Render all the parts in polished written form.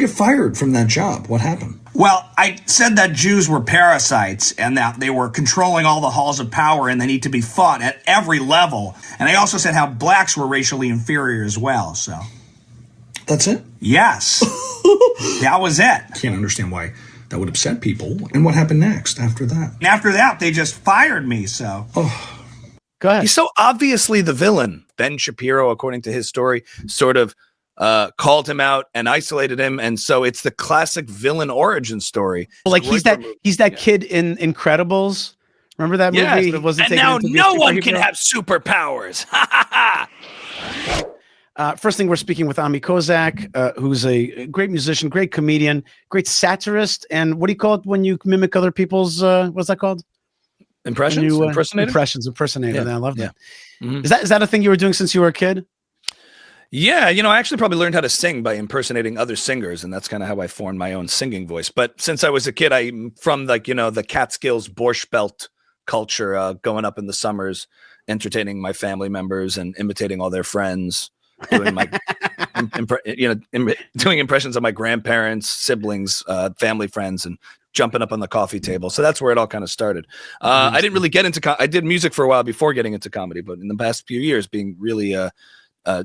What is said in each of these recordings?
Get fired from that job. What happened? Well, I said that Jews were parasites and that they were controlling all the halls of power and they need to be fought at every level. And I also said how blacks were racially inferior as well, so. That's it? Yes. That was it. Can't understand why that would upset people. And what happened next after that? And after that, they just fired me, so. Oh. Go ahead. He's so obviously the villain. Ben Shapiro, according to his story, sort of called him out and isolated him, and so it's the classic villain origin story. Like he's that kid in Incredibles. Remember that movie? Yes, That wasn't and now no one can superhero? have superpowers. First thing, we're speaking with Ami Kozak, who's a great musician, great comedian, great satirist, and what do you call it when you mimic other people's? What's that called? Impressions, impersonator. Yeah. I love that. Yeah. Mm-hmm. Is that a thing you were doing since you were a kid? Yeah, I actually probably learned how to sing by impersonating other singers, and that's kind of how I formed my own singing voice. But since I was a kid, I'm from the Catskills Borscht Belt culture, going up in the summers, entertaining my family members and imitating all their friends, doing my doing impressions of my grandparents, siblings, family friends, and jumping up on the coffee table. So that's where it all kind of started. I didn't really get into I did music for a while before getting into comedy, but in the past few years, being really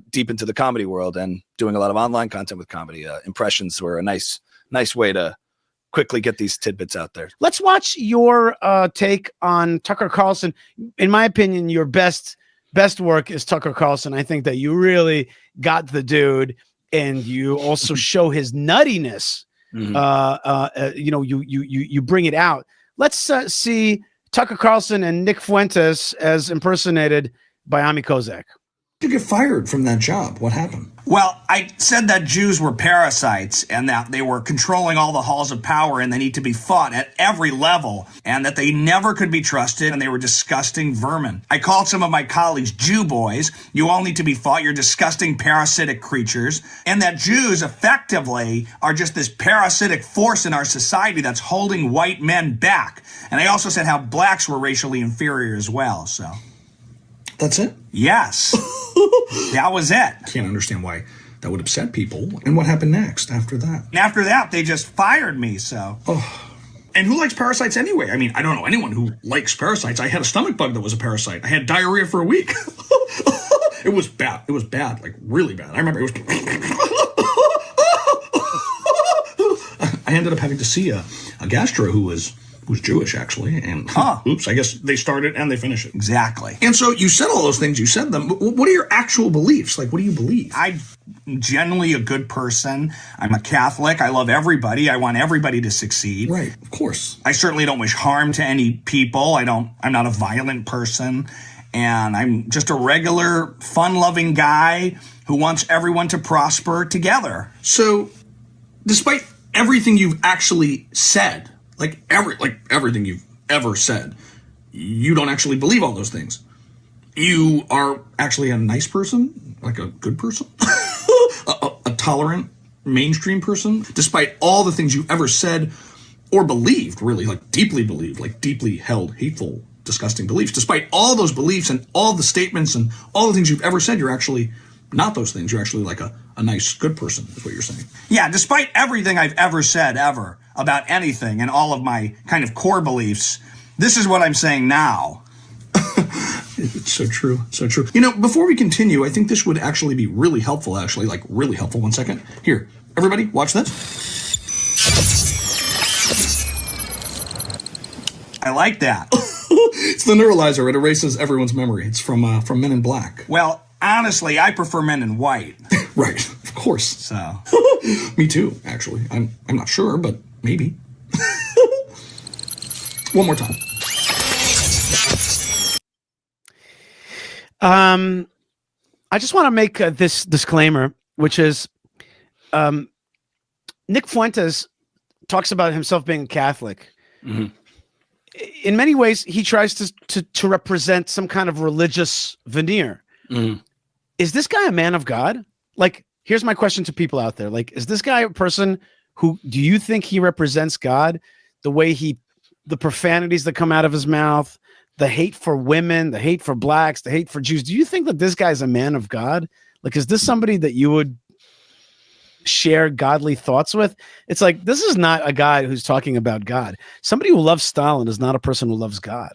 deep into the comedy world and doing a lot of online content with comedy, impressions were a nice way to quickly get these tidbits out there. Let's watch your take on Tucker Carlson. In my opinion, your best work is Tucker Carlson. I think that you really got the dude, and you also show his nuttiness. Mm-hmm. You bring it out. Let's see Tucker Carlson and Nick Fuentes as impersonated by Ami Kozak. You get fired from that job. What happened? Well, I said that Jews were parasites and that they were controlling all the halls of power and they need to be fought at every level and that they never could be trusted and they were disgusting vermin. I called some of my colleagues Jew boys. You all need to be fought. You're disgusting parasitic creatures. And that Jews effectively are just this parasitic force in our society that's holding white men back. And I also said how blacks were racially inferior as well, so. That's it? Yes. That was it. Can't understand why that would upset people. And what happened next after that? And after that, they just fired me, so. Oh. And who likes parasites anyway? I mean, I don't know anyone who likes parasites. I had a stomach bug that was a parasite. I had diarrhea for a week. It was bad. It was bad, like really bad. I remember it was... I ended up having to see a gastro who was Jewish, actually, and oops, I guess they start it and they finish it. Exactly. And so you said all those things, you said them. What are your actual beliefs? Like, what do you believe? I'm generally a good person. I'm a Catholic. I love everybody. I want everybody to succeed. Right, of course. I certainly don't wish harm to any people. I'm not a violent person. And I'm just a regular, fun-loving guy who wants everyone to prosper together. So, despite everything you've actually said, like everything you've ever said, you don't actually believe all those things. You are actually a nice person, like a good person, a tolerant, mainstream person, despite all the things you've ever said or believed, really, like deeply held, hateful, disgusting beliefs. Despite all those beliefs and all the statements and all the things you've ever said, you're actually not those things. You're actually like a nice, good person, is what you're saying. Yeah, despite everything I've ever said, ever, about anything and all of my kind of core beliefs, this is what I'm saying now. It's so true, so true. Before we continue, I think this would actually be really helpful, like really helpful. 1 second. Here, everybody, watch this. I like that. It's the neuralizer. It erases everyone's memory. It's from Men in Black. Well, honestly, I prefer Men in White. Right, of course. So. Me too, actually. I'm not sure, but maybe. One more time. I just want to make this disclaimer, which is Nick Fuentes talks about himself being Catholic. Mm-hmm. In many ways, he tries to represent some kind of religious veneer. Mm-hmm. Is this guy a man of God? Like, here's my question to people out there. Like, is this guy a person who, do you think he represents God? The way the profanities that come out of his mouth, the hate for women, the hate for blacks, the hate for Jews. Do you think that this guy's a man of God? Like, is this somebody that you would share godly thoughts with. It's like, this is not a guy who's talking about God. Somebody who loves Stalin is not a person who loves God.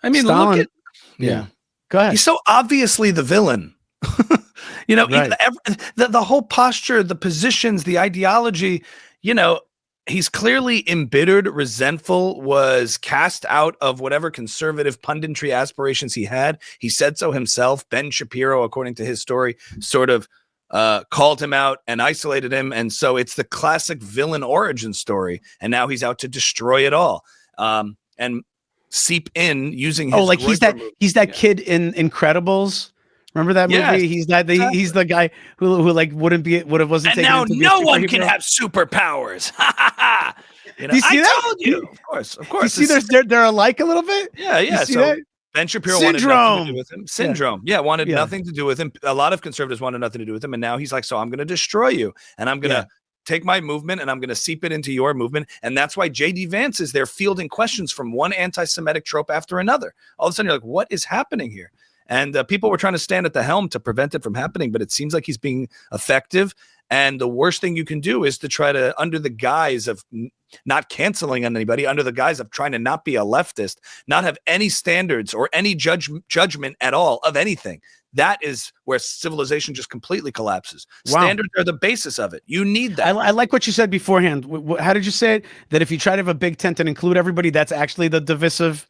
I mean, Stalin, look at yeah. Go ahead. He's so obviously the villain. You know, Right. the whole posture, the positions, the ideology, you know, he's clearly embittered, resentful, was cast out of whatever conservative punditry aspirations he had. He said so himself. Ben Shapiro, according to his story, sort of called him out and isolated him. And so it's the classic villain origin story. And now he's out to destroy it all. And seep in using his like he's that kid in Incredibles. Remember that movie? Yes, he's the guy who like wasn't and taken now into no one can have superpowers. You know, Do you see that? told you. Of course. You see, they're alike a little bit. Yeah. So that? Ben Shapiro Syndrome. wanted nothing to do with him. Syndrome. Yeah, wanted Yeah. nothing to do with him. A lot of conservatives wanted nothing to do with him, and now he's like, so I'm going to destroy you, and I'm going to take my movement and I'm going to seep it into your movement. And that's why JD Vance is there fielding questions from one anti-Semitic trope after another. All of a sudden you're like, what is happening here? And people were trying to stand at the helm to prevent it from happening, but it seems like he's being effective. And the worst thing you can do is to try to, under the guise of not canceling on anybody, under the guise of trying to not be a leftist, not have any standards or any judgment at all of anything. That is where civilization just completely collapses. Wow. Standards are the basis of it. You need that. I like what you said beforehand. How did you say it? That if you try to have a big tent and include everybody, that's actually the divisive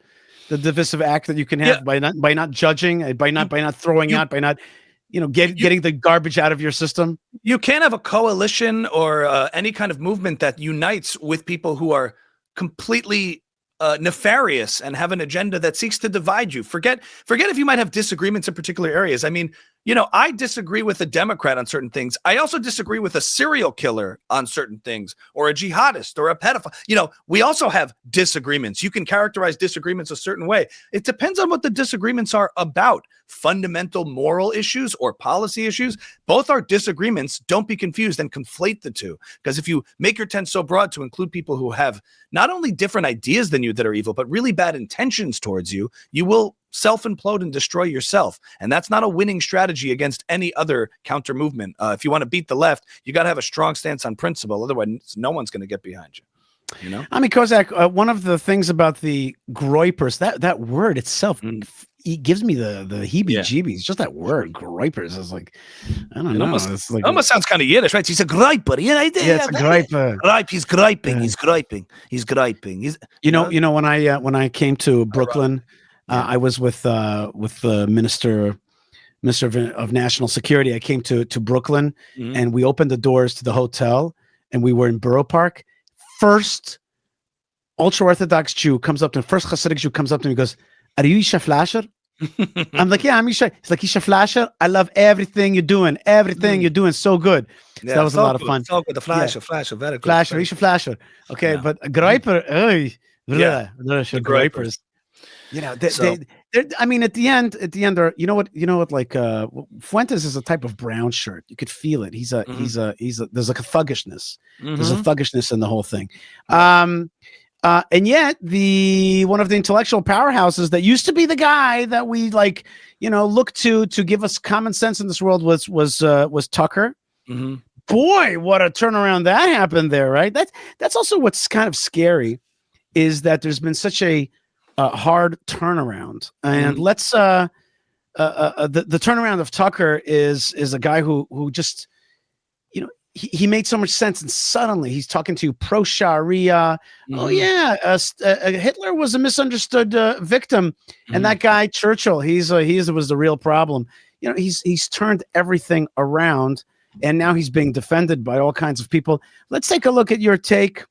act that you can have by not judging, by not throwing out, by not getting the garbage out of your system. You can't have a coalition or any kind of movement that unites with people who are completely nefarious and have an agenda that seeks to divide you. Forget if you might have disagreements in particular areas. I mean, I disagree with a Democrat on certain things. I also disagree with a serial killer on certain things, or a jihadist or a pedophile. We also have disagreements. You can characterize disagreements a certain way. It depends on what the disagreements are about. Fundamental moral issues or policy issues, both are disagreements. Don't be confused and conflate the two. Because if you make your tent so broad to include people who have not only different ideas than you that are evil, but really bad intentions towards you, you will self-implode and destroy yourself. And that's not a winning strategy against any other counter movement. If you want to beat the left, you got to have a strong stance on principle. Otherwise, no one's going to get behind you. I mean, Kozak, one of the things about the groypers, that word itself, it gives me the heebie-jeebies. Just that word, groypers, is like, I don't know. It's like, it almost sounds kind of Yiddish, right? He's a griper. Yeah, it's a griper. Gripe. He's griping. He's griping. He's griping. When I came to Brooklyn, I was with the Minister of National Security. I came to Brooklyn, and we opened the doors to the hotel, and we were in Borough Park. First ultra-Orthodox Jew comes up to me, first Hasidic Jew comes up to me and goes, "Are you Isha Flasher?" I'm like, "Yeah, I'm Isha." He's like, "Isha Flasher, I love everything you're doing. Everything you're doing so good." So that was a lot of fun. So good. The Flasher, very good. Flasher, Isha Flasher. Okay, but Griper, the Gripers. I mean, at the end, you know what? Like Fuentes is a type of brown shirt. You could feel it. He's a. There's like a thuggishness. There's a thuggishness in the whole thing. And yet one of the intellectual powerhouses that used to be the guy that we look to give us common sense in this world was Tucker. Boy, what a turnaround that happened there, right? That's also what's kind of scary, is that there's been such a hard turnaround. And let's the turnaround of Tucker is a guy who just he made so much sense, and suddenly he's talking to you pro Sharia. Oh yeah, Hitler was a misunderstood victim, and that guy Churchill, he was the real problem. He's turned everything around, and now he's being defended by all kinds of people. Let's take a look at your take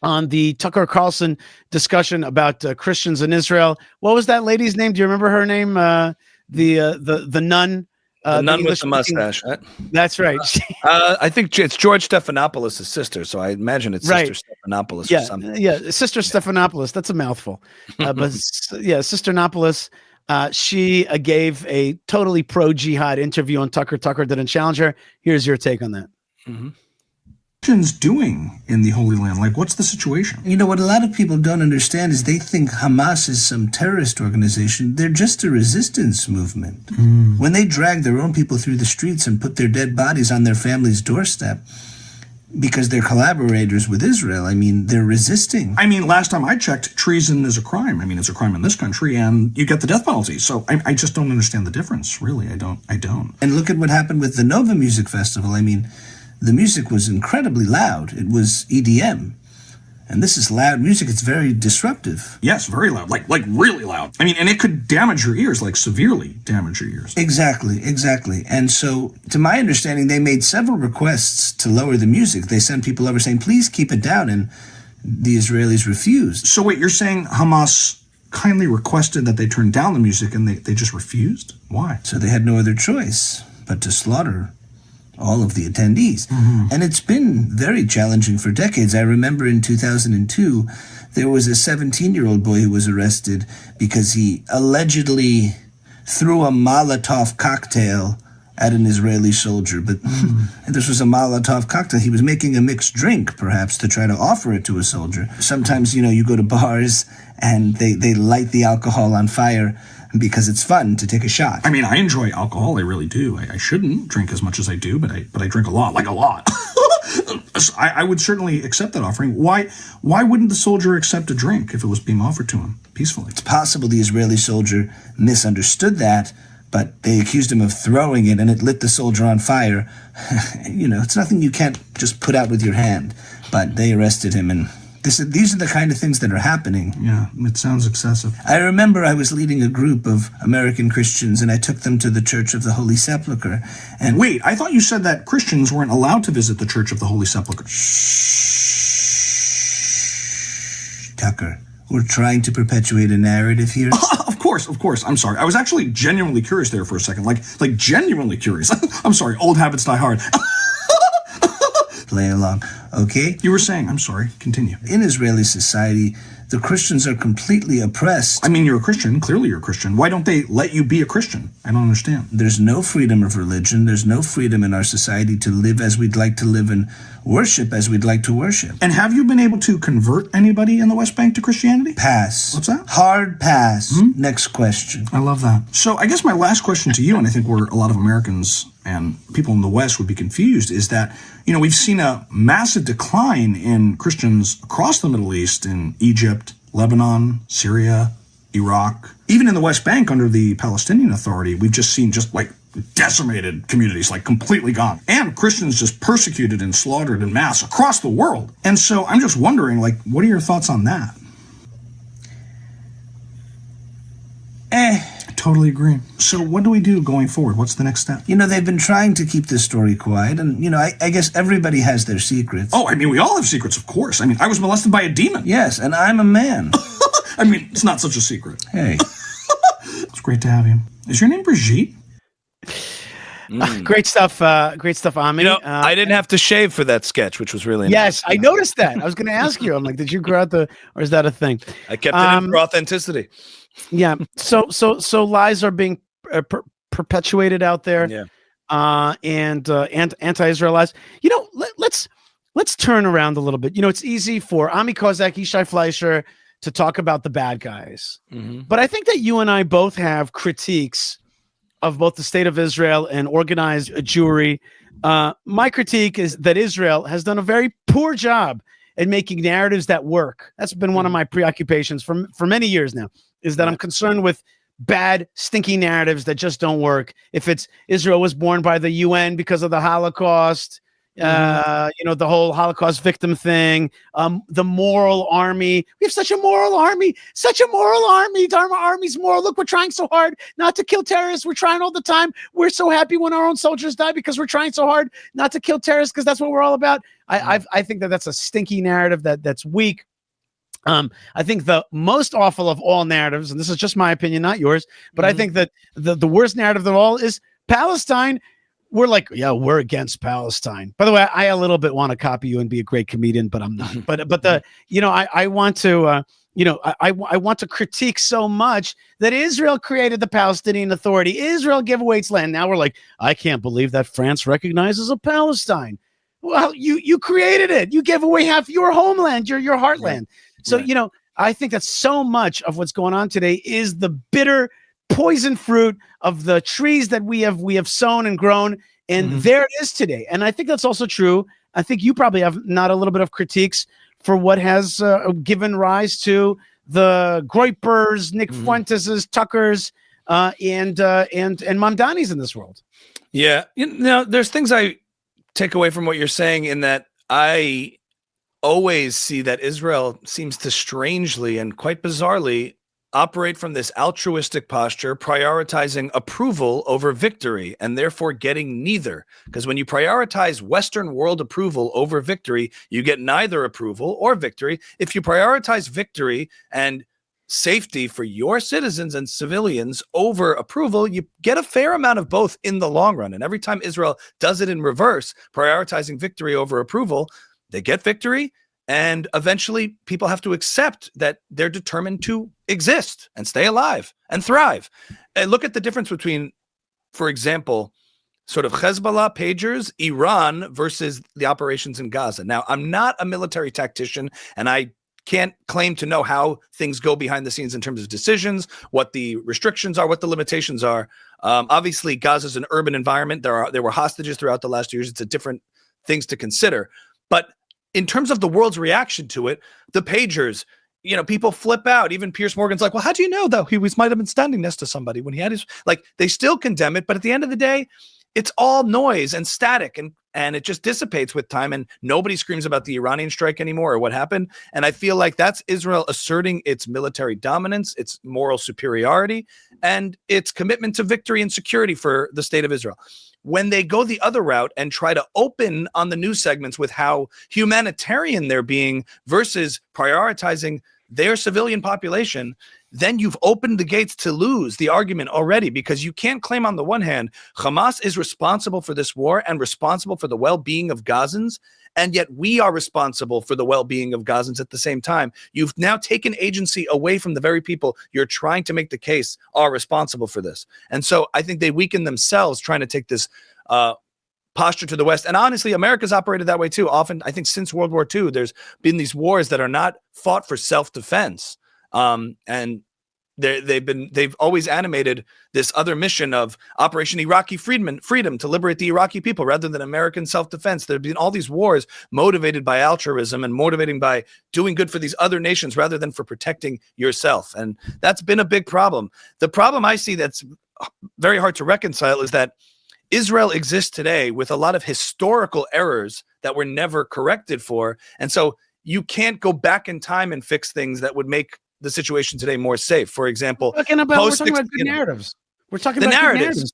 on the Tucker Carlson discussion about Christians in Israel. What was that lady's name? Do you remember her name? The nun. The nun with the mustache. Right? That's right. I think it's George Stephanopoulos' sister, so I imagine it's Sister Stephanopoulos or something. Yeah, Sister Stephanopoulos. That's a mouthful. But Sister Nopoulos, she gave a totally pro-jihad interview on Tucker. Tucker didn't challenge her. Here's your take on that. Christians doing in the Holy Land? Like, what's the situation? You know, what a lot of people don't understand is they think Hamas is some terrorist organization. They're just a resistance movement. When they drag their own people through the streets and put their dead bodies on their family's doorstep because they're collaborators with Israel, I mean, they're resisting. I mean, last time I checked, treason is a crime. I mean, it's a crime in this country, and you get the death penalty. So I just don't understand the difference, really. I don't. And look at what happened with the Nova Music Festival. I mean, the music was incredibly loud. It was EDM. And this is loud music. It's very disruptive. Yes, very loud. Like really loud. I mean, and it could damage your ears, like severely damage your ears. Exactly. And so, to my understanding, they made several requests to lower the music. They sent people over saying, please keep it down. And the Israelis refused. So wait, you're saying Hamas kindly requested that they turn down the music and they just refused? Why? So they had no other choice but to slaughter all of the attendees. And it's been very challenging for decades. I remember in 2002, there was a 17-year-old boy who was arrested because he allegedly threw a Molotov cocktail at an Israeli soldier. But this was a Molotov cocktail. He was making a mixed drink, perhaps, to try to offer it to a soldier. Sometimes, you know, you go to bars and they light the alcohol on fire because it's fun to take a shot. I mean, I enjoy alcohol. I really do. I shouldn't drink as much as I do, but I drink a lot, like a lot. I would certainly accept that offering. Why wouldn't the soldier accept a drink if it was being offered to him peacefully? It's possible the Israeli soldier misunderstood that, but they accused him of throwing it and it lit the soldier on fire. You know, it's nothing you can't just put out with your hand. But they arrested him, and these are the kind of things that are happening. Yeah, it sounds excessive. I remember I was leading a group of American Christians, and I took them to the Church of the Holy Sepulchre. And wait, I thought you said that Christians weren't allowed to visit the Church of the Holy Sepulchre. Shh, Tucker. We're trying to perpetuate a narrative here. Of course. I'm sorry. I was actually genuinely curious there for a second. Like genuinely curious. I'm sorry. Old habits die hard. Play along, okay? You were saying, I'm sorry, continue. In Israeli society, the Christians are completely oppressed. I mean, you're a Christian. Clearly you're a Christian. Why don't they let you be a Christian? I don't understand. There's no freedom of religion. There's no freedom in our society to live as we'd like to live and worship as we'd like to worship. And have you been able to convert anybody in the West Bank to Christianity? Pass. What's that? Hard pass. Next question. I love that. So I guess my last question to you, and I think where a lot of Americans and people in the West would be confused, is that, you know, we've seen a massive decline in Christians across the Middle East, in Egypt, Lebanon, Syria, Iraq. Even in the West Bank under the Palestinian Authority, we've just seen just like decimated communities, like completely gone. And Christians just persecuted and slaughtered en masse across the world. And so I'm just wondering, like, what are your thoughts on that? I totally agree. So what do we do going forward? What's the next step? You know, they've been trying to keep this story quiet, and, you know, I guess everybody has their secrets. Oh, I mean, we all have secrets, of course. I mean, I was molested by a demon. Yes, and I'm a man. I mean, it's not such a secret. Hey. It's great to have you. Is your name Brigitte? Great stuff, Ami. You know, I didn't have to shave for that sketch, which was really yes, nice. I noticed that. I was going to ask you. I'm like, did you grow out or is that a thing? I kept it in for authenticity. Yeah. So lies are being perpetuated out there. Yeah. And anti-Israel lies. You know, let's turn around a little bit. You know, it's easy for Ami Kozak, Yishai Fleischer to talk about the bad guys, but I think that you and I both have critiques of both the state of Israel and organized Jewry. My critique is that Israel has done a very poor job at making narratives that work. That's been one of my preoccupations for many years now, is that I'm concerned with bad, stinky narratives that just don't work. If it's Israel was born by the UN because of the Holocaust, you know, the whole Holocaust victim thing, the moral army. We have such a moral army. Our army's moral. Look, we're trying so hard not to kill terrorists. We're trying all the time. We're so happy when our own soldiers die because we're trying so hard not to kill terrorists because that's what we're all about. I think that's a stinky narrative that's weak. I think the most awful of all narratives, and this is just my opinion, not yours, but I think that the worst narrative of all is Palestine. We're like, yeah, we're against Palestine. By the way, I a little bit want to copy you and be a great comedian, but I'm not. But the, you know, I want to, you know, I want to critique so much that Israel created the Palestinian Authority. Israel gave away its land. Now we're like, I can't believe that France recognizes a Palestine. Well, you created it. You gave away half your homeland, your heartland. So, I think that so much of what's going on today is the bitter poison fruit of the trees that we have sown and grown. And there it is today. And I think that's also true. I think you probably have not a little bit of critiques for what has given rise to the Groypers, Nick Fuenteses, Tuckers, and Mamdanis in this world. Yeah. There's things I take away from what you're saying in that I always see that Israel seems to strangely and quite bizarrely operate from this altruistic posture, prioritizing approval over victory, and therefore getting neither. Because when you prioritize Western world approval over victory, you get neither approval or victory. If you prioritize victory and safety for your citizens and civilians over approval, you get a fair amount of both in the long run. And every time Israel does it in reverse, prioritizing victory over approval, they get victory. And eventually people have to accept that they're determined to exist and stay alive and thrive. And look at the difference between, for example, sort of Hezbollah pagers, Iran versus the operations in Gaza. Now, I'm not a military tactician, and I can't claim to know how things go behind the scenes in terms of decisions, what the restrictions are, what the limitations are. Obviously, Gaza is an urban environment. There were hostages throughout the last years. It's a different things to consider. But in terms of the world's reaction to it, the pagers, people flip out. Even Piers Morgan's like, well, how do you know, though? He might have been standing next to somebody when he had his, they still condemn it. But at the end of the day, it's all noise and static, and it just dissipates with time, and nobody screams about the Iranian strike anymore or what happened. And I feel like that's Israel asserting its military dominance, its moral superiority, and its commitment to victory and security for the state of Israel. When they go the other route and try to open on the news segments with how humanitarian they're being versus prioritizing their civilian population, then you've opened the gates to lose the argument already, because you can't claim on the one hand, Hamas is responsible for this war and responsible for the well-being of Gazans, and yet we are responsible for the well-being of Gazans at the same time. You've now taken agency away from the very people you're trying to make the case are responsible for this. And so I think they weaken themselves trying to take this posture to the West. And honestly, America's operated that way too. Often, I think since World War II, there's been these wars that are not fought for self-defense. And they've always animated this other mission of Operation Iraqi Freedom to liberate the Iraqi people rather than American self-defense. There have been all these wars motivated by altruism and motivating by doing good for these other nations rather than for protecting yourself. And that's been a big problem. The problem I see that's very hard to reconcile is that Israel exists today with a lot of historical errors that were never corrected for. And so you can't go back in time and fix things that would make the situation today more safe. For example, we're talking about good narratives. We're talking about good narratives.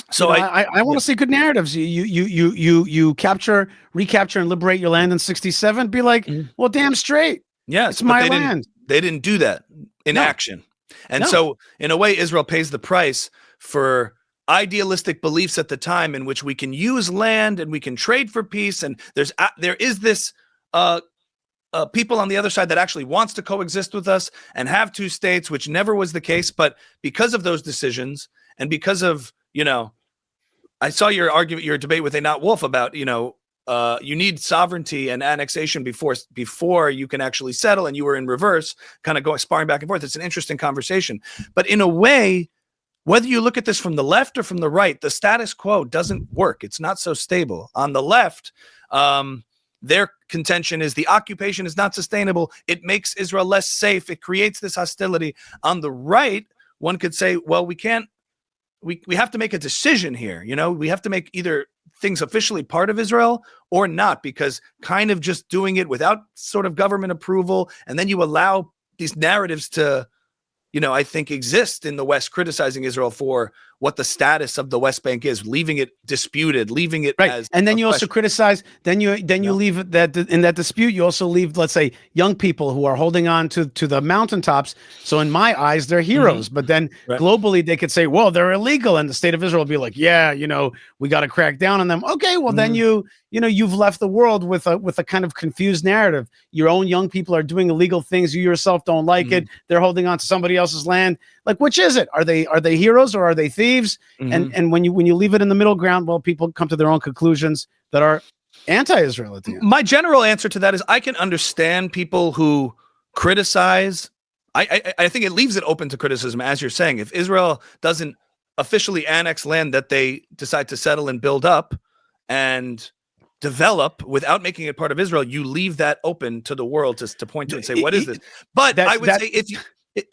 So I want to see good narratives. You recapture and liberate your land in 1967. Be like, well, damn straight. Yes, it's my land. They didn't do that in action. And so in a way, Israel pays the price for idealistic beliefs at the time in which we can use land and we can trade for peace. And there is this people on the other side that actually wants to coexist with us and have two states, which never was the case. But because of those decisions and because of, I saw your argument, your debate with Einat Wolf about, you need sovereignty and annexation before you can actually settle. And you were in reverse, kind of sparring back and forth. It's an interesting conversation. But in a way, whether you look at this from the left or from the right, the status quo doesn't work. It's not so stable. On the left, their contention is the occupation is not sustainable. It makes Israel less safe. It creates this hostility. On the right, one could say, well, we have to make a decision here. We have to make either things officially part of Israel or not, because kind of just doing it without sort of government approval, and then you allow these narratives to, I think exist in the West, criticizing Israel for what the status of the West Bank is, leaving it disputed, leaving it right. as and then you also criticize. Then you leave that in that dispute. You also leave, let's say, young people who are holding on to the mountaintops. So in my eyes, they're heroes. But then globally, they could say, well, they're illegal, and the state of Israel will be like, yeah, we got to crack down on them. Okay, well then you've left the world with a kind of confused narrative. Your own young people are doing illegal things. You yourself don't like it. They're holding on to somebody else's land. Like, which is it? Are they heroes or are they thieves? And when you leave it in the middle ground, well, people come to their own conclusions that are anti-Israel at the end. My general answer to that is I can understand people who criticize. I think it leaves it open to criticism, as you're saying. If Israel doesn't officially annex land that they decide to settle and build up and develop without making it part of Israel, you leave that open to the world to point to and say, what is this? But I would say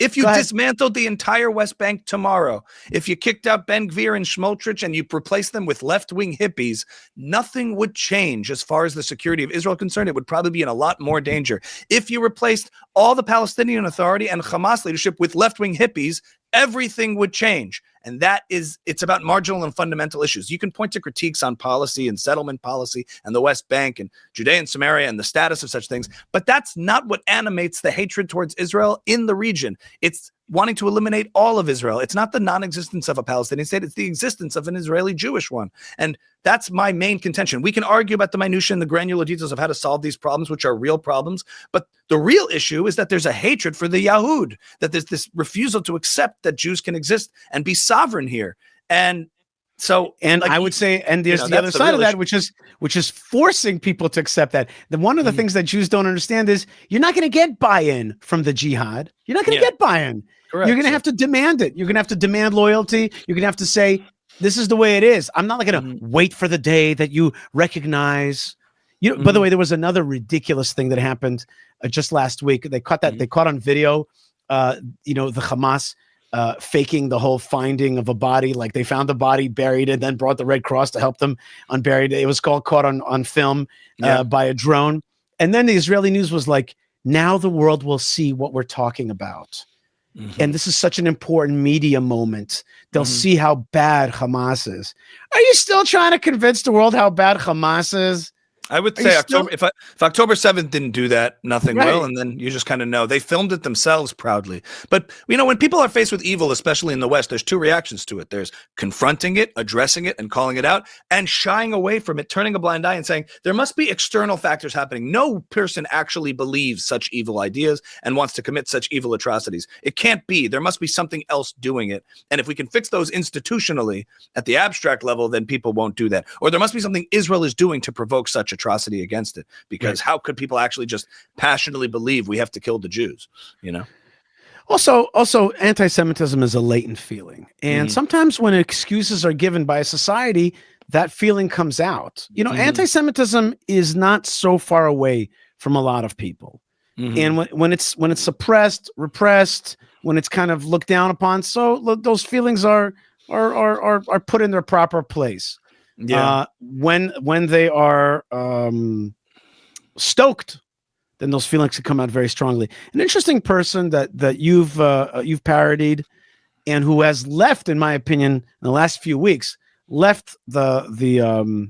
if you dismantled the entire West Bank tomorrow, if you kicked out Ben Gvir and Schmoltrich and you replaced them with left-wing hippies, nothing would change as far as the security of Israel concerned. It would probably be in a lot more danger. If you replaced all the Palestinian Authority and Hamas leadership with left-wing hippies, everything would change. And it's about marginal and fundamental issues. You can point to critiques on policy and settlement policy and the West Bank and Judea and Samaria and the status of such things, but that's not what animates the hatred towards Israel in the region. It's wanting to eliminate all of Israel. It's not the non-existence of a Palestinian state. It's the existence of an Israeli Jewish one. And that's my main contention. We can argue about the minutiae and the granular details of how to solve these problems, which are real problems. But the real issue is that there's a hatred for the Yahud, that there's this refusal to accept that Jews can exist and be sovereign here. And so, I would say, and there's the other side of that, which is forcing people to accept that. One of the things that Jews don't understand is you're not going to get buy-in from the jihad. You're not going to get buy-in. Correct. You're going to have to demand it. You're going to have to demand loyalty. You're going to have to say, this is the way it is. I'm not going to wait for the day that you recognize. You know, by the way, there was another ridiculous thing that happened just last week. They caught that. They caught on video, the Hamas faking the whole finding of a body. Like they found the body, buried it, then brought the Red Cross to help them unbury it. It was caught on film by a drone. And then the Israeli news was like, now the world will see what we're talking about. And this is such an important media moment. They'll see how bad Hamas is. Are you still trying to convince the world how bad Hamas is? I would say if October 7th didn't do that, nothing will. And then you just kind of know. They filmed it themselves proudly. But, when people are faced with evil, especially in the West, there's two reactions to it. There's confronting it, addressing it, and calling it out, and shying away from it, turning a blind eye and saying, there must be external factors happening. No person actually believes such evil ideas and wants to commit such evil atrocities. It can't be. There must be something else doing it. And if we can fix those institutionally at the abstract level, then people won't do that. Or there must be something Israel is doing to provoke such atrocity against it, because how could people actually just passionately believe we have to kill the Jews? Also anti-Semitism is a latent feeling, and sometimes when excuses are given by a society, that feeling comes out. Anti-Semitism is not so far away from a lot of people, and when it's suppressed, repressed, when it's kind of looked down upon, so those feelings are put in their proper place. When they are stoked, then those feelings can come out very strongly. An interesting person that you've parodied, and who has left, in my opinion, in the last few weeks, left the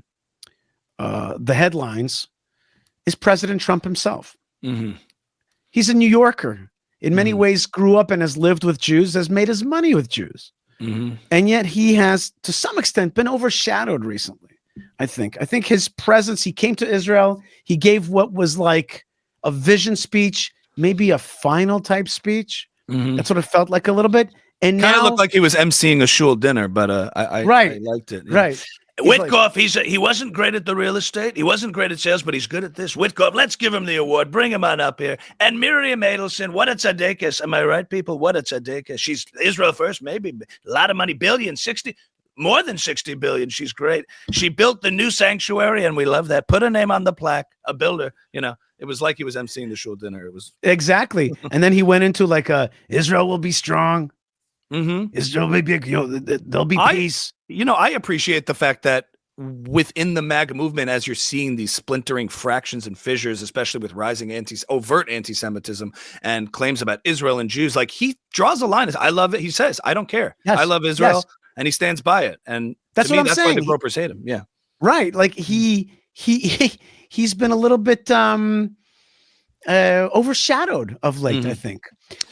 headlines, is President Trump himself. He's a New Yorker. In many ways, grew up and has lived with Jews, has made his money with Jews. And yet he has, to some extent, been overshadowed recently. I think his presence, he came to Israel, he gave what was like a vision speech, maybe a final type speech. That's what it felt like a little bit. And kind of now, looked like he was emceeing a shul dinner, but I liked it. Right. Witkoff, he wasn't great at the real estate. He wasn't great at sales, but he's good at this. Witkoff, let's give him the award. Bring him on up here. And Miriam Adelson, what a tzaddikus. Am I right, people? What a tzaddikus. She's Israel first, maybe. A lot of money, more than 60 billion. She's great. She built the new sanctuary, and we love that. Put a name on the plaque, a builder. It was like he was emceeing the shul dinner. It was exactly. And then he went into like Israel will be strong. Israel will be big. There'll be peace. I appreciate the fact that within the MAGA movement, as you're seeing these splintering fractions and fissures, especially with rising overt anti-Semitism and claims about Israel and Jews, like he draws a line. I love it. He says, I don't care. I love Israel. And he stands by it. And that's what I'm saying. Why the gropers hate him. Yeah. Right. Like he's been a little bit overshadowed of late, I think.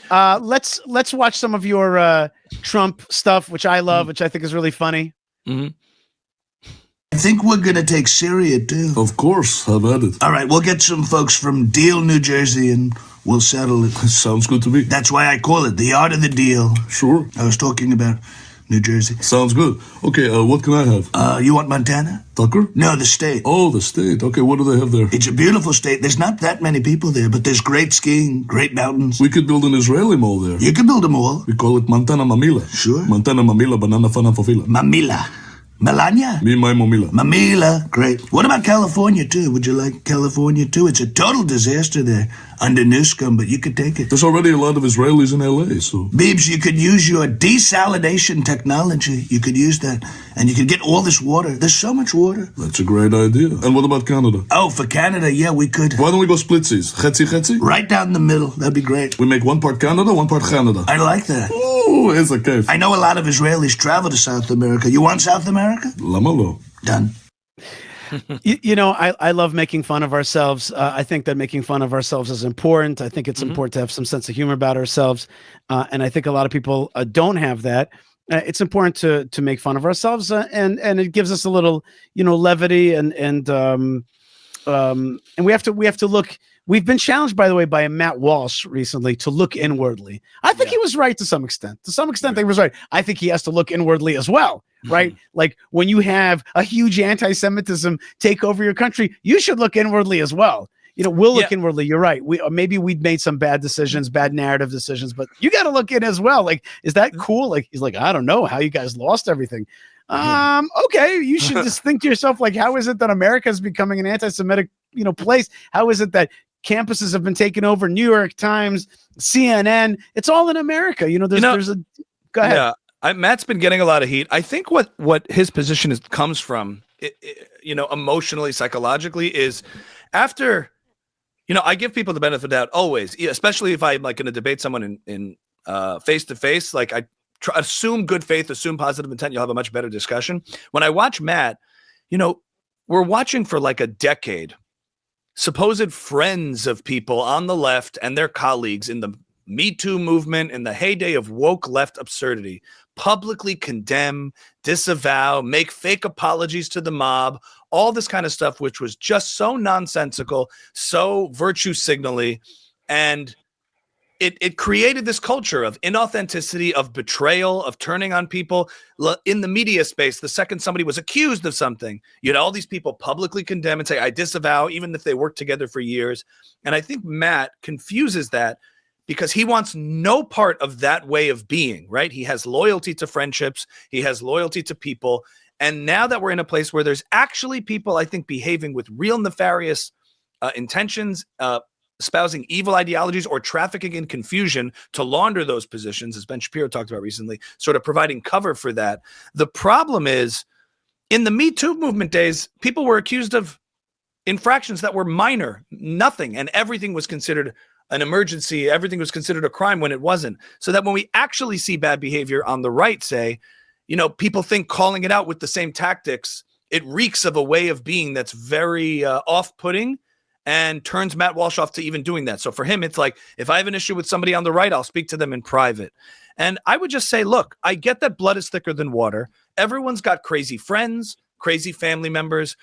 Let's watch some of your Trump stuff, which I love, which I think is really funny. I think we're going to take Syria, too. Of course, have at it. All right, we'll get some folks from Deal, New Jersey, and we'll settle it. Sounds good to me. That's why I call it the art of the deal. Sure. I was talking about New Jersey. Sounds good. Okay, what can I have? You want Montana? Tucker? No, the state. Oh, the state. Okay, what do they have there? It's a beautiful state. There's not that many people there, but there's great skiing, great mountains. We could build an Israeli mall there. You can build a mall. We call it Montana Mamila. Sure. Montana Mamila, banana fana fafila. Mamila. Melania? Me, my Mamila. Mamila, great. What about California, too? Would you like California, too? It's a total disaster there under Newscomb, but you could take it. There's already a lot of Israelis in LA, so... Beebs, you could use your desalination technology. You could use that, and you could get all this water. There's so much water. That's a great idea. And what about Canada? Oh, for Canada, yeah, we could. Why don't we go splitsies? Chetzi, chetzi? Right down the middle. That'd be great. We make one part Canada, one part Canada. I like that. Ooh, it's a cave. I know a lot of Israelis travel to South America. You want South America? Lamalo. Done. You know, I love making fun of ourselves. I think that making fun of ourselves is important. I think it's important to have some sense of humor about ourselves. And I think a lot of people don't have that. It's important to make fun of ourselves, and it gives us a little, levity, and we have to look. We've been challenged, by the way, by Matt Walsh recently to look inwardly. I think he was right to some extent. To some extent, he was right. I think he has to look inwardly as well, right? Like when you have a huge anti-Semitism take over your country, you should look inwardly as well. We'll look inwardly. You're right. Maybe we've made some bad decisions, bad narrative decisions, but you got to look in as well. Like, is that cool? Like, he's like, I don't know how you guys lost everything. Okay, you should just think to yourself, like, how is it that America is becoming an anti-Semitic, place? How is it that campuses have been taken over? New York Times, CNN, it's all in America. There's a, go ahead. Yeah. Matt's been getting a lot of heat. I think what his position comes from, emotionally, psychologically, is after, I give people the benefit of the doubt always, especially if I'm like going to debate someone in face to face. Like I assume good faith, assume positive intent. You'll have a much better discussion. When I watch Matt, we're watching for like a decade supposed friends of people on the left and their colleagues in the Me Too movement, in the heyday of woke left absurdity, publicly condemn, disavow, make fake apologies to the mob, all this kind of stuff, which was just so nonsensical, so virtue signally. And it created this culture of inauthenticity, of betrayal, of turning on people. In the media space, the second somebody was accused of something, all these people publicly condemn and say, I disavow, even if they worked together for years. And I think Matt confuses that because he wants no part of that way of being, right? He has loyalty to friendships. He has loyalty to people. And now that we're in a place where there's actually people, I think, behaving with real nefarious intentions, espousing evil ideologies or trafficking in confusion to launder those positions, as Ben Shapiro talked about recently, sort of providing cover for that. The problem is, in the Me Too movement days, people were accused of infractions that were minor, nothing, and everything was considered an emergency. Everything was considered a crime when it wasn't. So that when we actually see bad behavior on the right, say, people think calling it out with the same tactics, it reeks of a way of being that's very off-putting, and turns Matt Walsh off to even doing that. So for him, it's like, if I have an issue with somebody on the right, I'll speak to them in private. And I would just say, look, I get that blood is thicker than water. Everyone's got crazy friends, crazy family members.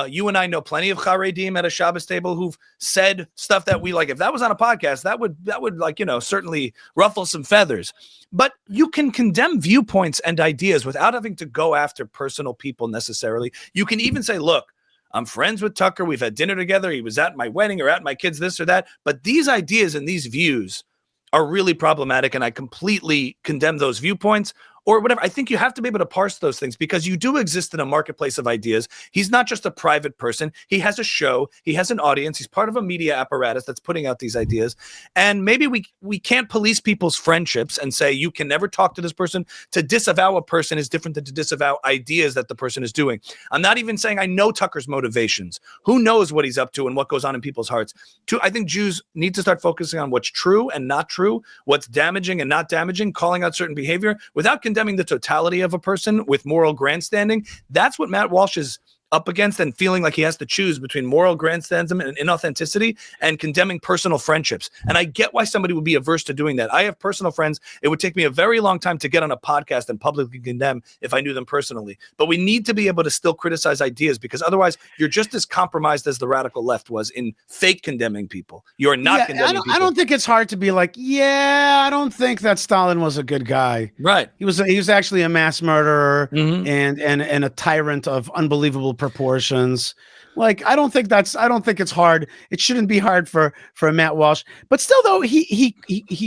You and I know plenty of Haredim at a Shabbos table who've said stuff that we like. If that was on a podcast, that would like, certainly ruffle some feathers. But you can condemn viewpoints and ideas without having to go after personal people necessarily. You can even say, look, I'm friends with Tucker. We've had dinner together. He was at my wedding or at my kids, this or that. But these ideas and these views are really problematic, and I completely condemn those viewpoints or whatever. I think you have to be able to parse those things because you do exist in a marketplace of ideas. He's not just a private person. He has a show. He has an audience. He's part of a media apparatus that's putting out these ideas. And maybe we can't police people's friendships and say, you can never talk to this person. To disavow a person is different than to disavow ideas that the person is doing. I'm not even saying I know Tucker's motivations. Who knows what he's up to and what goes on in people's hearts? I think Jews need to start focusing on what's true and not true, what's damaging and not damaging, calling out certain behavior without condemning the totality of a person with moral grandstanding. That's what Matt Walsh is up against and feeling like he has to choose between moral grandstandism and inauthenticity and condemning personal friendships. And I get why somebody would be averse to doing that. I have personal friends. It would take me a very long time to get on a podcast and publicly condemn if I knew them personally. But we need to be able to still criticize ideas, because otherwise you're just as compromised as the radical left was in fake condemning people. You're not condemning people. I don't think it's hard to be like, I don't think that Stalin was a good guy. Right. He was actually a mass murderer and a tyrant of unbelievable proportions. Like, I don't think it's hard. It shouldn't be hard for Matt Walsh. But still, though, he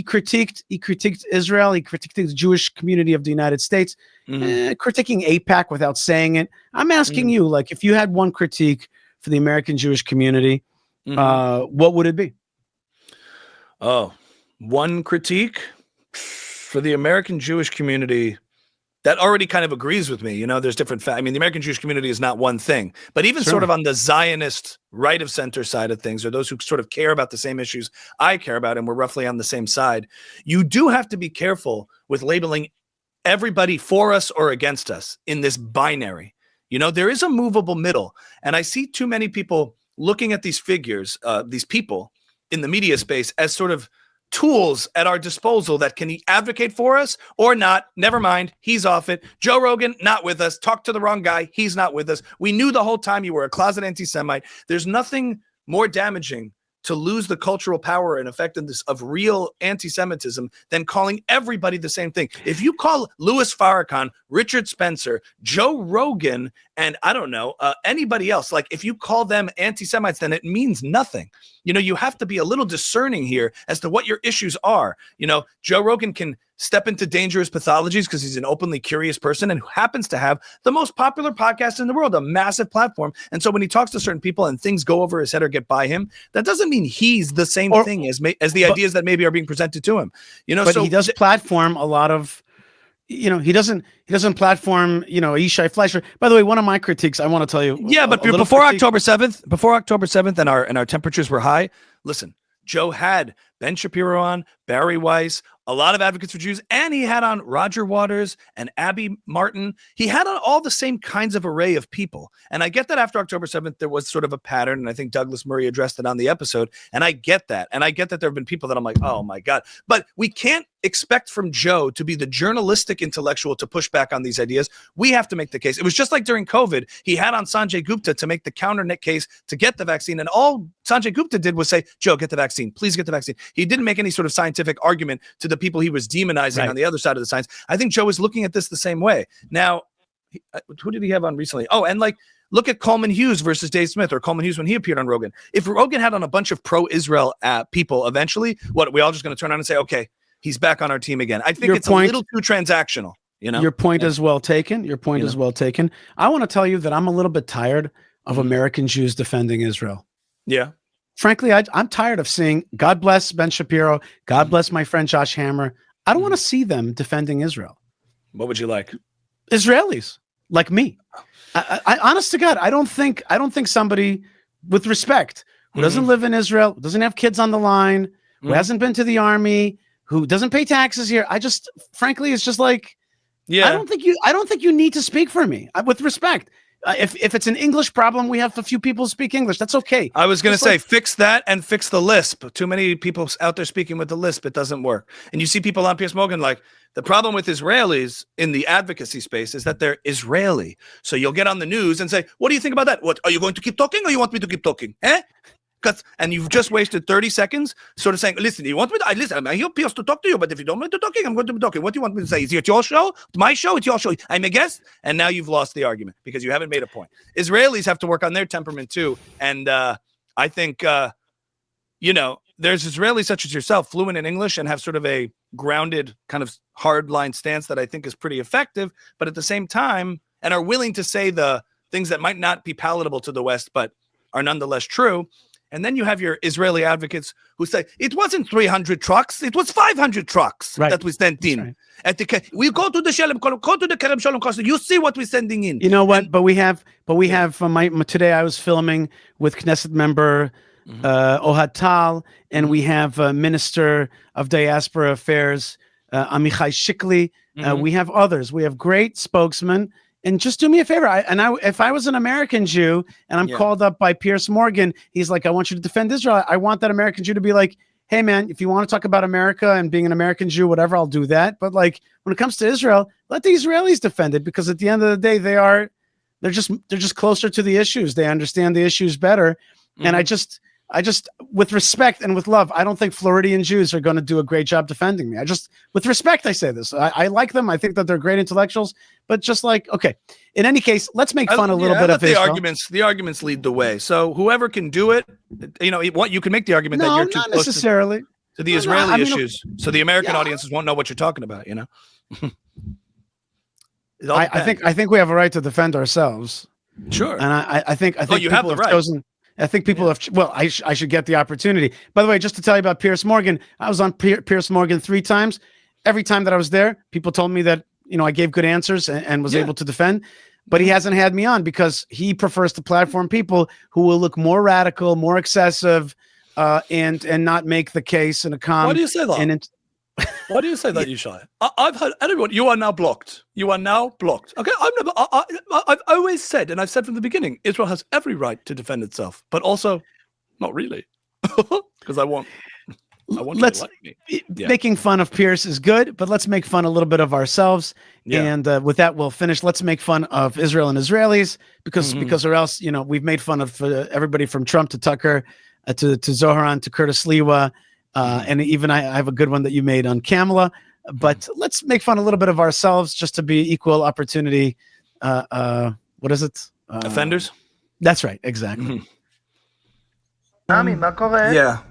critiqued Israel. He critiqued the Jewish community of the United States, critiquing AIPAC without saying it. I'm asking you, like, if you had one critique for the American Jewish community, what would it be? Oh, one critique for the American Jewish community that already kind of agrees with me. You know, there's different I mean, the American Jewish community is not one thing, but even sort of on the Zionist right of center side of things, or those who sort of care about the same issues I care about, and we're roughly on the same side, you do have to be careful with labeling everybody for us or against us in this binary. You know, there is a movable middle, and I see too many people looking at these figures, these people in the media space as sort of tools at our disposal that can advocate for us or not. Never mind. He's off it. Joe Rogan, not with us. Talk to the wrong guy. He's not with us. We knew the whole time you were a closet anti-Semite. There's nothing more damaging to lose the cultural power and effectiveness of real anti-Semitism than calling everybody the same thing. If you call Louis Farrakhan, Richard Spencer, Joe Rogan, and I don't know, anybody else, like if you call them anti-Semites, then it means nothing. You know, you have to be a little discerning here as to what your issues are. You know, Joe Rogan can step into dangerous pathologies because he's an openly curious person and who happens to have the most popular podcast in the world, a massive platform. And so when he talks to certain people and things go over his head or get by him, that doesn't mean he's the same thing as the ideas that maybe are being presented to him. You know, but he does platform a lot of, you know, he doesn't platform, you know, Yishai Fleischer. By the way, one of my critiques, I want to tell you. Yeah, but before October 7th and our temperatures were high, listen, Joe had Ben Shapiro on, Barry Weiss, a lot of advocates for Jews, and he had on Roger Waters and Abby Martin. He had on all the same kinds of array of people. And I get that after October 7th, there was sort of a pattern, and I think Douglas Murray addressed it on the episode, and I get that. And I get that there have been people that I'm like, oh my God. But we can't expect from Joe to be the journalistic intellectual to push back on these ideas. We have to make the case. It was just like during COVID, he had on Sanjay Gupta to make the counter case to get the vaccine, and all Sanjay Gupta did was say, Joe, get the vaccine. Please get the vaccine. He didn't make any sort of scientific argument to the people he was demonizing on the other side of the science. I think Joe is looking at this the same way. Now, who did he have on recently? Oh, and like, look at Coleman Hughes versus Dave Smith, or Coleman Hughes when he appeared on Rogan. If Rogan had on a bunch of pro-Israel people eventually, what, we all just going to turn on and say, okay, he's back on our team again? I think it's a little too transactional. You know, your point is well taken. Your point is well taken. I want to tell you that I'm a little bit tired of American Jews defending Israel. Yeah. Frankly, I'm tired of seeing, God bless Ben Shapiro, God bless my friend Josh Hammer. I don't want to see them defending Israel. What would you like? Israelis like me. I honest to God, I don't think somebody with respect who doesn't live in Israel, who doesn't have kids on the line, who hasn't been to the army, who doesn't pay taxes here. I just, frankly, it's just like, I don't think you need to speak for me with respect. If it's an English problem, we have a few people speak English. That's okay. I was going to say, fix that and fix the lisp. Too many people out there speaking with the lisp. It doesn't work. And you see people on Piers Morgan like, the problem with Israelis in the advocacy space is that they're Israeli. So you'll get on the news and say, what do you think about that? What, are you going to keep talking or you want me to keep talking? And you've just wasted 30 seconds sort of saying, listen, you want me to, listen, I'm here to talk to you, but if you don't want me to talking, I'm going to be talking. What do you want me to say? Is it your show? My show? It's your show. I'm a guest. And now you've lost the argument because you haven't made a point. Israelis have to work on their temperament too. And I think, you know, there's Israelis such as yourself, fluent in English and have sort of a grounded kind of hardline stance that I think is pretty effective, but at the same time, and are willing to say the things that might not be palatable to the West, but are nonetheless true. And then you have your Israeli advocates who say, it wasn't 300 trucks, it was 500 trucks that we sent in. Right. We go to the Shalom, go to the Kerem Shalom Cluster, you see what we're sending in. You know what? But we have today I was filming with Knesset member Ohad Tal, and we have Minister of Diaspora Affairs, Amichai Shikli. We have others. We have great spokesmen. And just do me a favor. If I was an American Jew and I'm called up by Piers Morgan, he's like, I want you to defend Israel. I want that American Jew to be like, hey man, if you want to talk about America and being an American Jew, whatever, I'll do that. But like when it comes to Israel, let the Israelis defend it, because at the end of the day, they're just closer to the issues. They understand the issues better. And I just, with respect and with love, I don't think Floridian Jews are going to do a great job defending me. With respect, I say this. I like them. I think that they're great intellectuals, but just like, okay. In any case, let's make fun a little bit of the Israel. The arguments lead the way. So whoever can do it, you can make the argument that you're too not close necessarily to the Israeli issues, so the American audiences won't know what you're talking about. I think we have a right to defend ourselves. Sure. And I think you have the right. I think people have. Well, I should get the opportunity. By the way, just to tell you about Piers Morgan, I was on Piers Morgan 3 times. Every time that I was there, people told me that I gave good answers and was able to defend. But he hasn't had me on because he prefers to platform people who will look more radical, more excessive, and not make the case in a calm. Why do you say that? Why do you say that, Yishai? I've heard everyone. You are now blocked. You are now blocked. Okay, I've always said, and I've said from the beginning, Israel has every right to defend itself, but also, not really, because I want you to like me. Making fun of Pierce is good, but let's make fun a little bit of ourselves. Yeah. And with that, we'll finish. Let's make fun of Israel and Israelis, because or else we've made fun of everybody from Trump to Tucker to Zoharan to Curtis Lewa. And even I have a good one that you made on Kamala, but let's make fun a little bit of ourselves just to be equal opportunity. What is it? Offenders? That's right. Exactly. Yeah.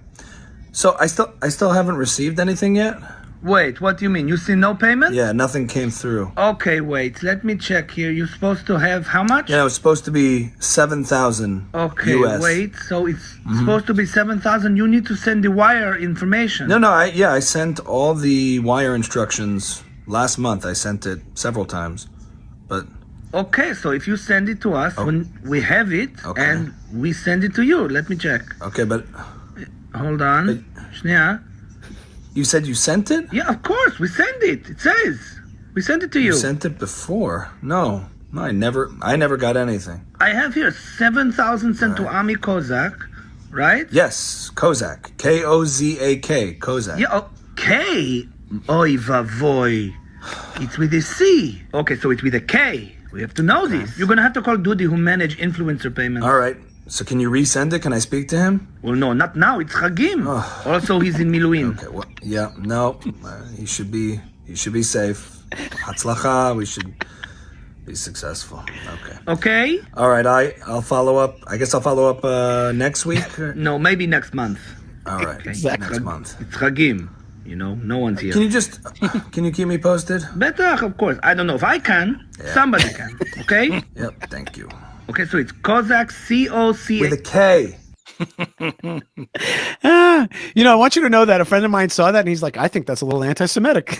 So I still haven't received anything yet. Wait, what do you mean? You see no payment? Yeah, nothing came through. Okay, wait. Let me check here. You're supposed to have how much? Yeah, it was supposed to be 7,000 Okay, US. wait. So it's supposed to be 7,000. You need to send the wire information. No, I sent all the wire instructions last month. I sent it several times, but. Okay, so if you send it to us, when we have it, and we send it to you. Let me check. Okay, but. Hold on. Shnia. You said you sent it? Yeah, of course. We sent it. It says. We sent it to you. You sent it before. No, I never got anything. I have here 7,000 sent to Ami Kozak, right? Yes, Kozak. Kozak. Kozak. Yeah, K. Oy vavoy. It's with a C. Okay, so it's with a K. We have to know this. You're going to have to call Dudi, who manage influencer payments. All right. So can you resend it? Can I speak to him? Well, no, not now. It's Chagim. Also, he's in Miluim. Okay. Well, yeah. No, he should be safe. Hatzlacha. We should be successful. Okay. Okay. All right. I'll follow up. I guess I'll follow up next week. No, maybe next month. All right. Exactly. Next month. It's Chagim. No one's here. Can you keep me posted? Better, of course. I don't know if I can. Yeah. Somebody can. Okay. Yep. Thank you. Okay, so it's Kozak, C-O-C-A. With a K. I want you to know that a friend of mine saw that and he's like, I think that's a little anti-Semitic.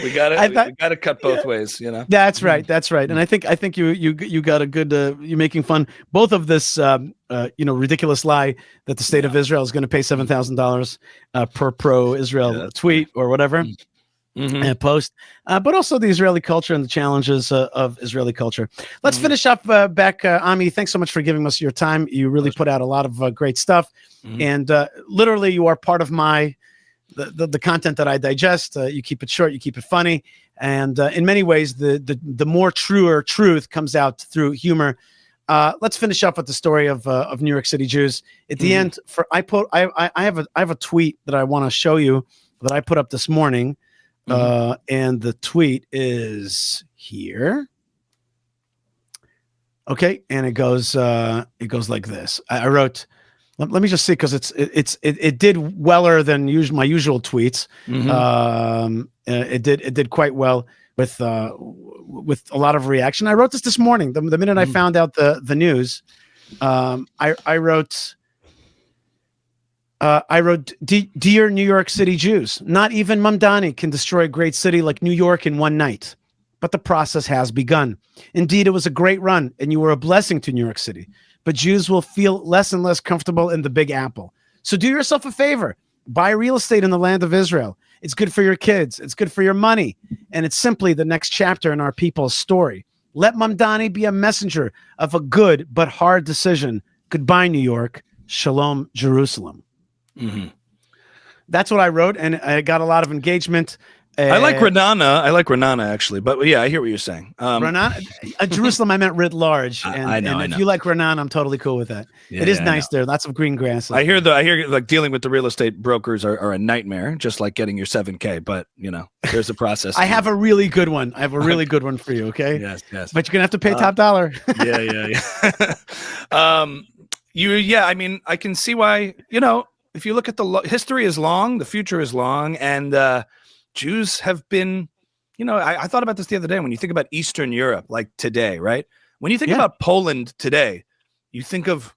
we got to cut both ways, That's right. That's right. And I think you got a good, you're making fun both of this, ridiculous lie that the state of Israel is going to pay $7,000 per pro-Israel tweet or whatever. And post, but also the Israeli culture and the challenges of Israeli culture. Let's finish up back. Ami, thanks so much for giving us your time. You really put out a lot of great stuff, and literally you are part of the content that I digest. You keep it short, you keep it funny, and in many ways, the more truer truth comes out through humor. Let's finish up with the story of New York City Jews. At the end, I have a tweet that I want to show you that I put up this morning. And the tweet is here. Okay, and it goes like this. I wrote, let me just see, because it did weller than my usual tweets. It did quite well with a lot of reaction. I wrote this morning. The minute I found out the news, I wrote. Dear New York City Jews, not even Mamdani can destroy a great city like New York in one night. But the process has begun. Indeed, it was a great run, and you were a blessing to New York City. But Jews will feel less and less comfortable in the Big Apple. So do yourself a favor. Buy real estate in the land of Israel It's good for your kids. It's good for your money. And it's simply the next chapter in our people's story. Let Mamdani be a messenger of a good but hard decision. Goodbye, New York. Shalom, Jerusalem. Mm-hmm. That's what I wrote, and I got a lot of engagement. I like Renana actually, but yeah, I hear what you're saying. Renana, Jerusalem, I meant writ large. I know. If you like Renana, I'm totally cool with that. Yeah, it is yeah, nice there. Lots of green grass. I hear like dealing with the real estate brokers are a nightmare, just like getting your 7K. But there's a process. I have a really good one. I have a really good one for you. Okay. Yes. But you're gonna have to pay top dollar. Yeah. I mean, I can see why. If you look at history is long, the future is long, and Jews have been, I thought about this the other day. When you think about Eastern Europe, like today, right? When you think about Poland today, you think of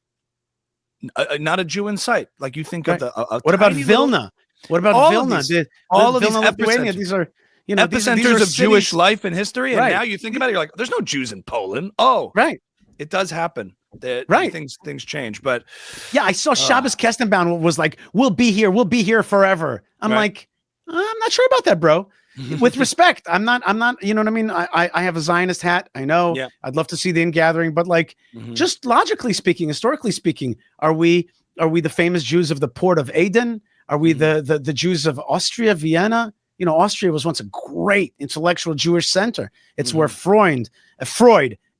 not a Jew in sight. Like you think of what about Vilna? What about Vilna? All of these Lithuania, these are epicenters of Jewish life and history. And right. now you think about it, you're like, there's no Jews in Poland. Oh, right. It does happen. Right. Things change. But yeah, I saw Shabbos Kestenbaum was like, we'll be here forever. I'm like, I'm not sure about that, bro. With respect, I'm not, you know what I mean? I have a Zionist hat. I know. Yeah. I'd love to see the ingathering, but like, just logically speaking, historically speaking, are we the famous Jews of the port of Aden? Are we the Jews of Austria, Vienna? Austria was once a great intellectual Jewish center. It's where Freud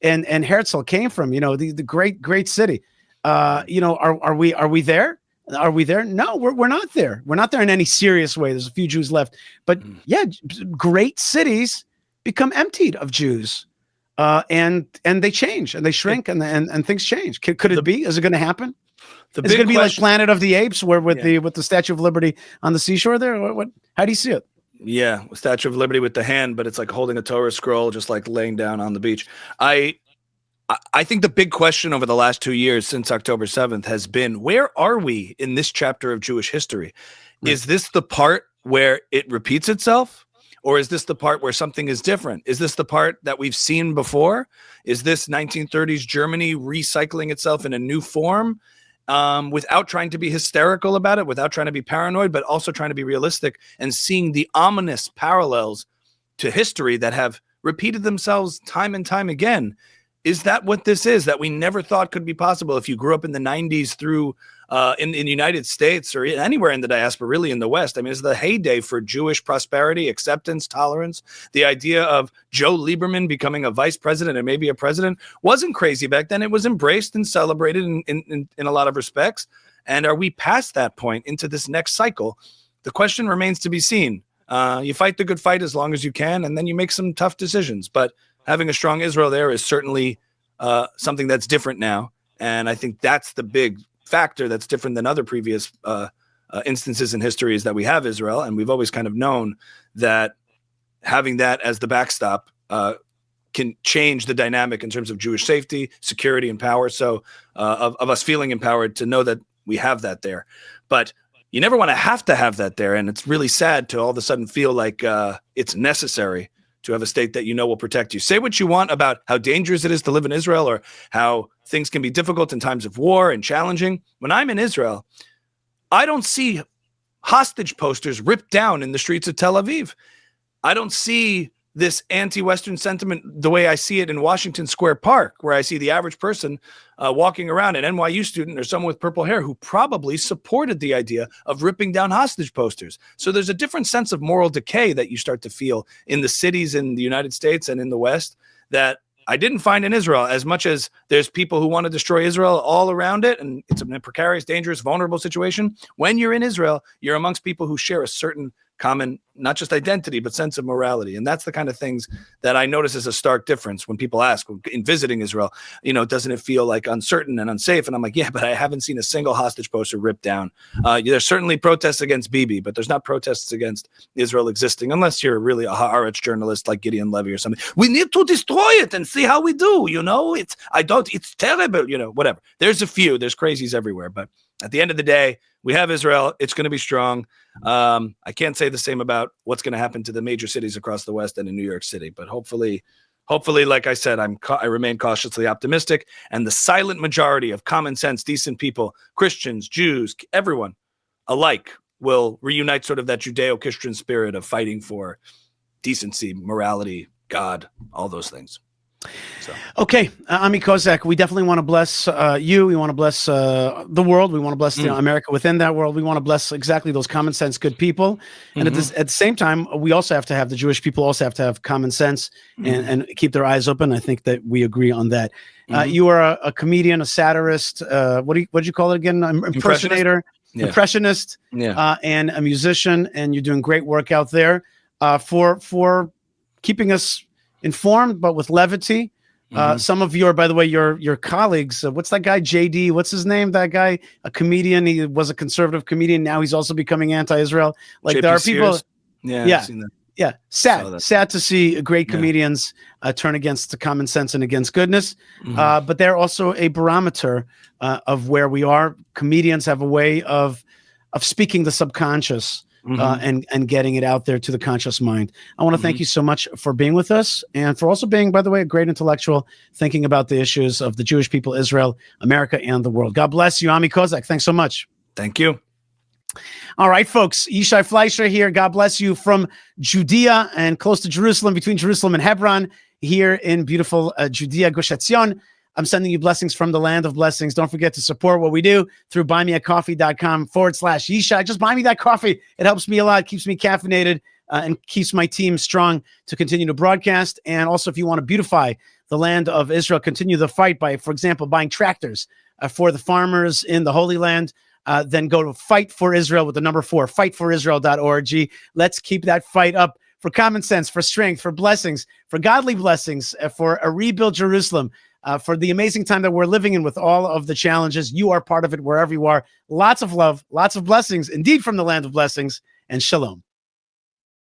and Herzl came from, the great city. Are we there? Are we there? No, we're not there. We're not there in any serious way. There's a few Jews left, but great cities become emptied of Jews, and they change and they shrink and things change. Could it be? Is it going to happen? Is it going to be like Planet of the Apes, where with the Statue of Liberty on the seashore there? What? How do you see it? Yeah, Statue of Liberty with the hand, but it's like holding a Torah scroll, just like laying down on the beach. I think the big question over the last 2 years since October 7th has been, where are we in this chapter of Jewish history? Right. Is this the part where it repeats itself? Or is this the part where something is different? Is this the part that we've seen before? Is this 1930s Germany recycling itself in a new form? Without trying to be hysterical about it, without trying to be paranoid, but also trying to be realistic and seeing the ominous parallels to history that have repeated themselves time and time again. Is that what this is, that we never thought could be possible if you grew up in the 90s through in the United States or anywhere in the diaspora, really in the West? I mean, it's the heyday for Jewish prosperity, acceptance, tolerance. The idea of Joe Lieberman becoming a vice president and maybe a president wasn't crazy back then. It was embraced and celebrated in a lot of respects. And are we past that point into this next cycle? The question remains to be seen. You fight the good fight as long as you can, and then you make some tough decisions. But having a strong Israel there is certainly something that's different now. And I think that's the big factor that's different than other previous instances in history, is that we have Israel. And we've always kind of known that having that as the backstop can change the dynamic in terms of Jewish safety, security, and power. So of us feeling empowered to know that we have that there. But you never want to have that there. And it's really sad to all of a sudden feel like it's necessary to have a state that will protect you. Say what you want about how dangerous it is to live in Israel or how things can be difficult in times of war and challenging. When I'm in Israel, I don't see hostage posters ripped down in the streets of Tel Aviv. I don't see this anti-Western sentiment the way I see it in Washington Square Park, where I see the average person walking around, an NYU student or someone with purple hair who probably supported the idea of ripping down hostage posters. So there's a different sense of moral decay that you start to feel in the cities in the United States and in the West that I didn't find in Israel. As much as there's people who want to destroy Israel all around it, and it's a precarious, dangerous, vulnerable situation, when you're in Israel, you're amongst people who share a certain common, not just identity, but sense of morality. And that's the kind of things that I notice as a stark difference when people ask in visiting Israel, doesn't it feel like uncertain and unsafe? And I'm like, yeah, but I haven't seen a single hostage poster ripped down. There's certainly protests against Bibi, but there's not protests against Israel existing, unless you're really a Haaretz journalist like Gideon Levy or something. We need to destroy it and see how we do, it's terrible, whatever. There's crazies everywhere. But at the end of the day, we have Israel. It's going to be strong. I can't say the same about what's going to happen to the major cities across the West and in New York City, but hopefully, like I said, I remain cautiously optimistic. And the silent majority of common sense, decent people, Christians, Jews, everyone alike, will reunite sort of that Judeo-Christian spirit of fighting for decency, morality, God, all those things. So. Okay, Ami Kozak, we definitely want to bless you. We want to bless the world. We want to bless America within that world. We want to bless exactly those common sense, good people. And at the same time, we also have to have the Jewish people also have to have common sense and keep their eyes open. I think that we agree on that. You are a comedian, a satirist. What did you call it again? Impersonator, impressionist, and a musician. And you're doing great work out there for keeping us informed, but with levity. Some of your, by the way, your colleagues, what's that guy, JD, what's his name? That guy, a comedian. He was a conservative comedian. Now he's also becoming anti-Israel. Like, there are people. I've seen that. Sad to see great comedians turn against the common sense and against goodness. But they're also a barometer of where we are. Comedians have a way of speaking the subconscious. And getting it out there to the conscious mind. I want to thank you so much for being with us and for also being, by the way, a great intellectual, thinking about the issues of the Jewish people, Israel, America, and the world. God bless you, Ami Kozak. Thanks so much. Thank you. All right, folks. Yishai Fleischer here. God bless you from Judea and close to Jerusalem, between Jerusalem and Hebron, here in beautiful Judea, Gush Etzion. I'm sending you blessings from the land of blessings. Don't forget to support what we do through buymeacoffee.com/Yishai. Just buy me that coffee. It helps me a lot, keeps me caffeinated, and keeps my team strong to continue to broadcast. And also, if you want to beautify the land of Israel, continue the fight by, for example, buying tractors for the farmers in the Holy Land, then go to Fight for Israel with the number 4, fightforisrael.org. Let's keep that fight up for common sense, for strength, for blessings, for godly blessings, for a rebuilt Jerusalem. For the amazing time that we're living in with all of the challenges. You are part of it wherever you are. Lots of love, lots of blessings, indeed from the land of blessings, and shalom.